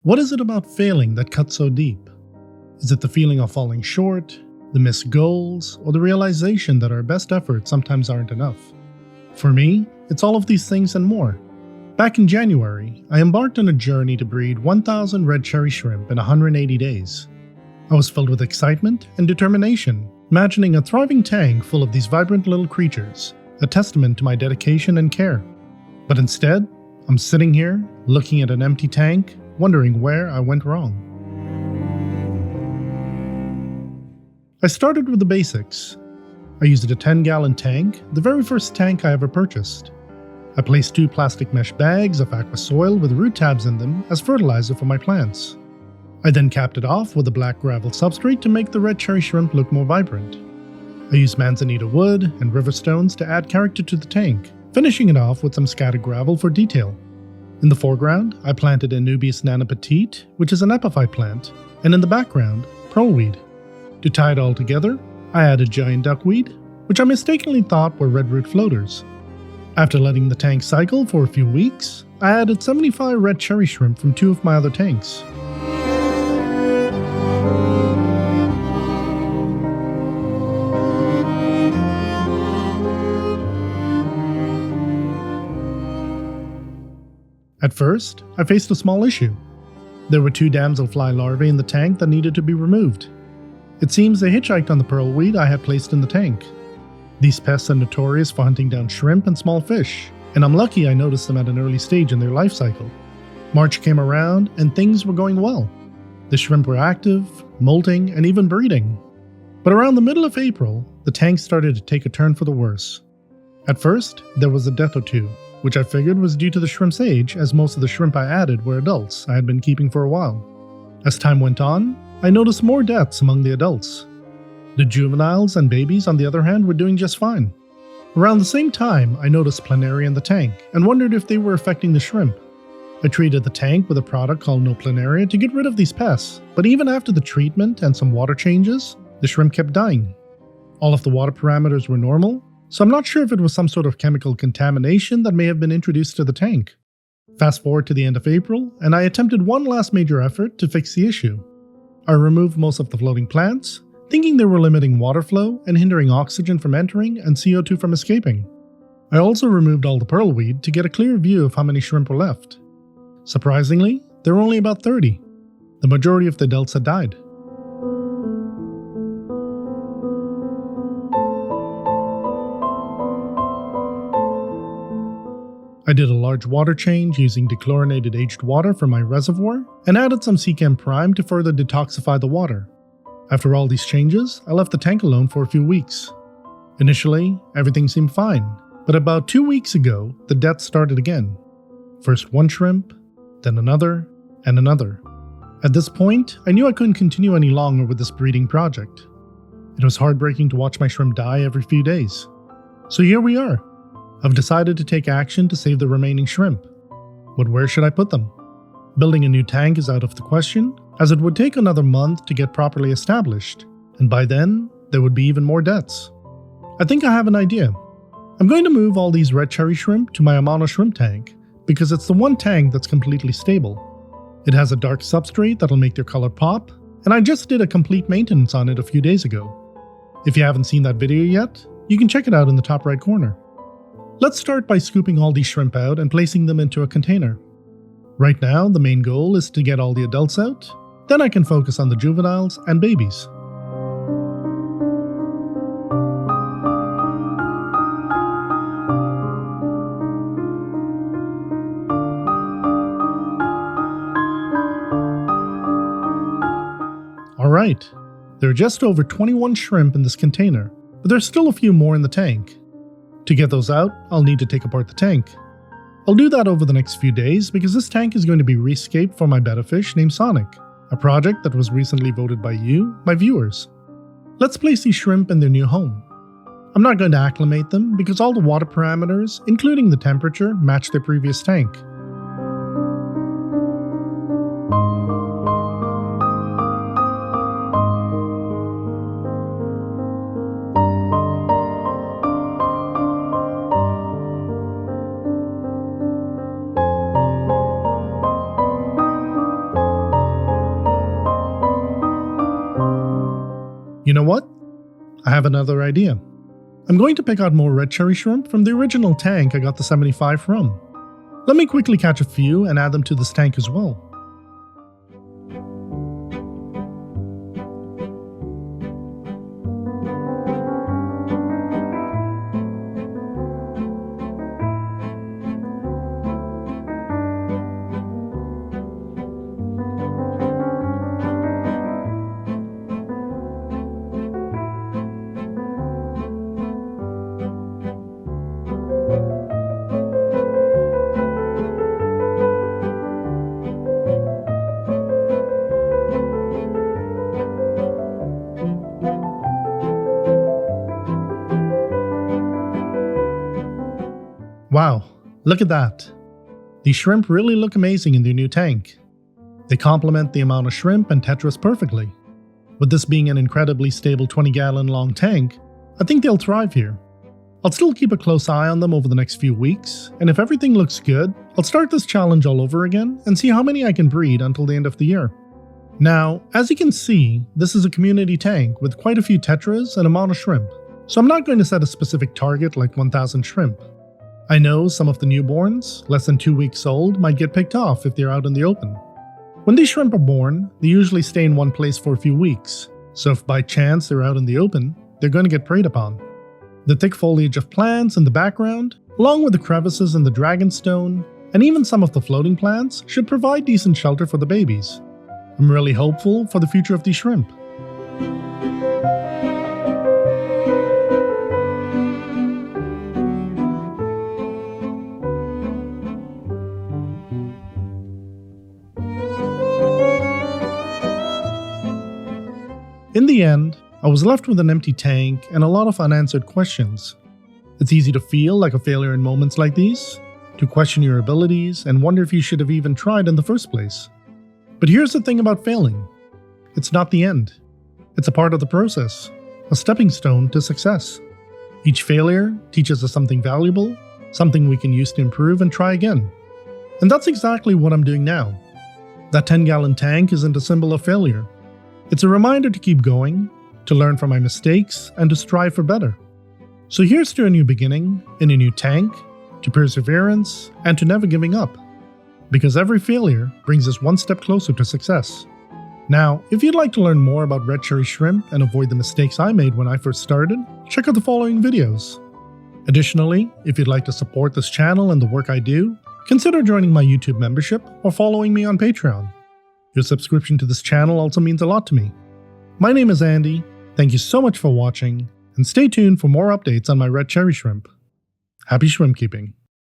What is it about failing that cuts so deep? Is it the feeling of falling short, the missed goals, or the realization that our best efforts sometimes aren't enough? For me, it's all of these things and more. Back in January, I embarked on a journey to breed 1,000 red cherry shrimp in 180 days. I was filled with excitement and determination, imagining a thriving tank full of these vibrant little creatures, a testament to my dedication and care. But instead, I'm sitting here, looking at an empty tank, wondering where I went wrong. I started with the basics. I used a 10-gallon tank, the very first tank I ever purchased. I placed 2 plastic mesh bags of Aqua Soil with root tabs in them as fertilizer for my plants. I then capped it off with a black gravel substrate to make the red cherry shrimp look more vibrant. I used Manzanita wood and river stones to add character to the tank, finishing it off with some scattered gravel for detail. In the foreground, I planted Anubias nana petite, which is an epiphyte plant, and in the background, pearlweed. To tie it all together, I added giant duckweed, which I mistakenly thought were red root floaters. After letting the tank cycle for a few weeks, I added 75 red cherry shrimp from 2 of my other tanks. At first, I faced a small issue. There were 2 damselfly larvae in the tank that needed to be removed. It seems they hitchhiked on the pearlweed I had placed in the tank. These pests are notorious for hunting down shrimp and small fish, and I'm lucky I noticed them at an early stage in their life cycle. March came around and things were going well. The shrimp were active, molting, and even breeding. But around the middle of April, the tank started to take a turn for the worse. At first, there was a death or 2, which I figured was due to the shrimp's age, as most of the shrimp I added were adults I had been keeping for a while. As time went on, I noticed more deaths among the adults. The juveniles and babies, on the other hand, were doing just fine. Around the same time, I noticed planaria in the tank and wondered if they were affecting the shrimp. I treated the tank with a product called No Planaria to get rid of these pests, but even after the treatment and some water changes, the shrimp kept dying. All of the water parameters were normal, so I'm not sure if it was some sort of chemical contamination that may have been introduced to the tank. Fast forward to the end of April, and I attempted one last major effort to fix the issue. I removed most of the floating plants, thinking they were limiting water flow and hindering oxygen from entering and CO2 from escaping. I also removed all the pearlweed to get a clear view of how many shrimp were left. Surprisingly, there were only about 30. The majority of the adults had died. I did a large water change using dechlorinated aged water from my reservoir and added some Secam Prime to further detoxify the water. After all these changes, I left the tank alone for a few weeks. Initially, everything seemed fine, but about 2 weeks ago, the deaths started again. First one shrimp, then another, and another. At this point, I knew I couldn't continue any longer with this breeding project. It was heartbreaking to watch my shrimp die every few days. So here we are. I've decided to take action to save the remaining shrimp. But where should I put them? Building a new tank is out of the question, as it would take another month to get properly established, and by then, there would be even more deaths. I think I have an idea. I'm going to move all these red cherry shrimp to my Amano Shrimp tank, because it's the one tank that's completely stable. It has a dark substrate that'll make their color pop, and I just did a complete maintenance on it a few days ago. If you haven't seen that video yet, you can check it out in the top right corner. Let's start by scooping all these shrimp out and placing them into a container. Right now, the main goal is to get all the adults out, then I can focus on the juveniles and babies. Alright, there are just over 21 shrimp in this container, but there's still a few more in the tank. To get those out, I'll need to take apart the tank. I'll do that over the next few days because this tank is going to be rescaped for my betta fish named Sonic, a project that was recently voted by you, my viewers. Let's place these shrimp in their new home. I'm not going to acclimate them because all the water parameters, including the temperature, match their previous tank. You know what? I have another idea. I'm going to pick out more red cherry shrimp from the original tank I got the 75 from. Let me quickly catch a few and add them to this tank as well. Wow, look at that. These shrimp really look amazing in their new tank. They complement the Amano Shrimp and Tetras perfectly. With this being an incredibly stable 20-gallon long tank, I think they'll thrive here. I'll still keep a close eye on them over the next few weeks, and if everything looks good, I'll start this challenge all over again and see how many I can breed until the end of the year. Now, as you can see, this is a community tank with quite a few Tetras and Amano Shrimp, so I'm not going to set a specific target like 1,000 shrimp. I know some of the newborns, less than 2 weeks old, might get picked off if they're out in the open. When these shrimp are born, they usually stay in one place for a few weeks, so if by chance they're out in the open, they're going to get preyed upon. The thick foliage of plants in the background, along with the crevices in the dragonstone, and even some of the floating plants, should provide decent shelter for the babies. I'm really hopeful for the future of these shrimp. In the end, I was left with an empty tank and a lot of unanswered questions. It's easy to feel like a failure in moments like these, to question your abilities and wonder if you should have even tried in the first place. But here's the thing about failing. It's not the end. It's a part of the process, a stepping stone to success. Each failure teaches us something valuable, something we can use to improve and try again. And that's exactly what I'm doing now. That 10-gallon tank isn't a symbol of failure. It's a reminder to keep going, to learn from my mistakes, and to strive for better. So here's to a new beginning, in a new tank, to perseverance, and to never giving up. Because every failure brings us one step closer to success. Now, if you'd like to learn more about red cherry shrimp and avoid the mistakes I made when I first started, check out the following videos. Additionally, if you'd like to support this channel and the work I do, consider joining my YouTube membership or following me on Patreon. Your subscription to this channel also means a lot to me. My name is Andy, thank you so much for watching, and stay tuned for more updates on my red cherry shrimp. Happy shrimp keeping!